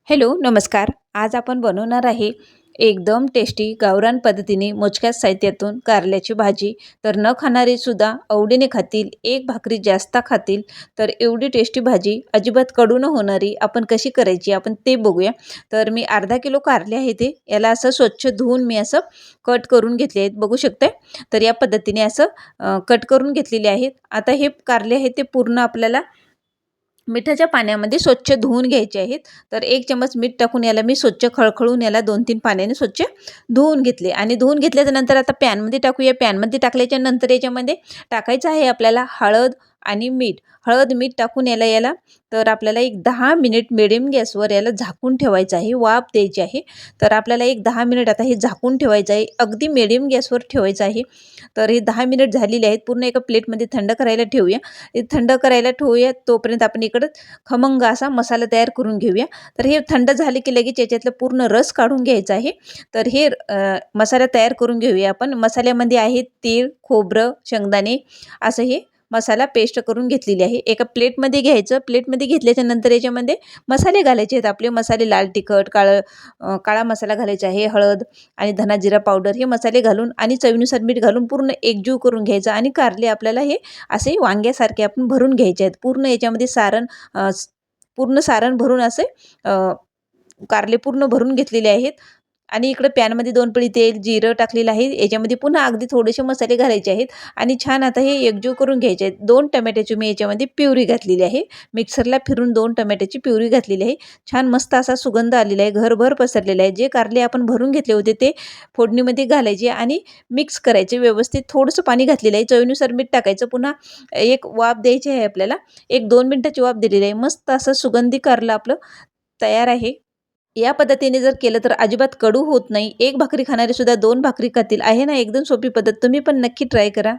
Hello नमस्कार. आज आपण बनवणार आहे एकदम टेस्टी गावरान पद्धतीने मोजक्याच साहित्यातून कारल्याची भाजी. तर न खाणारे सुद्धा आवडीने खातील, एक भाकरी जास्त खातील. तर एवढी टेस्टी भाजी अजिबात कडू न होणारी आपण कशी करायची आपण ते बघूया. तर मी अर्धा किलो कारले आहे ते याला असं स्वच्छ धुवून मी असं कट करून घेतले आहेत, बघू शकते. तर या पद्धतीने असं कट करून घेतलेले आहेत. आता हे कारले आहे ते पूर्ण आपल्याला मिठाच्या पाण्यामध्ये स्वच्छ धुवून घ्यायचे आहेत. तर 1 चमच मीठ टाकून याला मी स्वच्छ खळखळून याला 2-3 पाण्याने स्वच्छ धुवून घेतले आणि धुवून घेतल्याच्या नंतर आता पॅनमध्ये टाकूया. पॅनमध्ये टाकल्याच्या नंतर याच्यामध्ये टाकायचं आहे आपल्याला हळद आणि मीठ. हळद मीठ टाकून याला तर आपल्याला एक 10 मिनिट मिडियम गॅसवर याला झाकून ठेवायचं आहे, वाफ द्यायची आहे. तर आपल्याला एक 10 मिनिट आता हे झाकून ठेवायचं आहे, अगदी मिडियम गॅसवर ठेवायचं आहे. तर हे 10 मिनिट झालेले आहेत. पूर्ण एका प्लेटमध्ये थंड करायला ठेवूया. हे थंड करायला ठेवूया तोपर्यंत आपण इकडं खमंग असा मसाला तयार करून घेऊया. तर हे थंड झाले की लगेच याच्यातलं पूर्ण रस काढून घ्यायचा आहे. तर हे मसाला तयार करून घेऊया आपण. मसाल्यामध्ये आहे तीळ, खोबरं, शेंगदाणे असं हे मसाला पेस्ट करून घेतलेली आहे. एका प्लेटमध्ये घ्यायचं. प्लेटमध्ये घेतल्याच्या नंतर याच्यामध्ये मसाले घालायचे आहेत. आपले मसाले लाल तिखट, काळा मसाला घालायचा आहे, हळद आणि धना जिरा पावडर हे मसाले घालून आणि चवीनुसार मीठ घालून पूर्ण एकजीव करून घ्यायचा आणि कारले आपल्याला हे असे वांग्यासारखे आपण भरून घ्यायचे आहेत. पूर्ण याच्यामध्ये पूर्ण सारण भरून असे कारले पूर्ण भरून घेतलेले आहेत. आणि इकडे पॅनमध्ये 2 पळी तेल, जिरं टाकलेलं आहे. याच्यामध्ये पुन्हा अगदी थोडेसे मसाले घालायचे आहेत आणि छान आता हे एकजीव करून घ्यायचे आहेत. 2 टोमॅटोची मी याच्यामध्ये प्युरी घातलेली आहे. मिक्सरला फिरून 2 टोमॅटोची प्युरी घातलेली आहे. छान मस्त असा सुगंध आलेला आहे, घरभर पसरलेला आहे. जे कारले आपण भरून घेतले होते ते फोडणीमध्ये घालायचे आणि मिक्स करायचे व्यवस्थित. थोडंसं पाणी घातलेलं आहे, चवीनुसार मीठ टाकायचं. पुन्हा एक वाफ द्यायची आहे आपल्याला. 1-2 मिनिटाची वाफ दिलेली आहे. मस्त असं सुगंधी कारलं आपलं तयार आहे. या पद्धतीने जर केलं तर अजिबात कडू होत नाही. एक भाकरी खाणारे सुद्धा 2 भाकरी खातील. आहे ना एकदम सोपी पद्धत. तुम्ही पण नक्की ट्राय करा.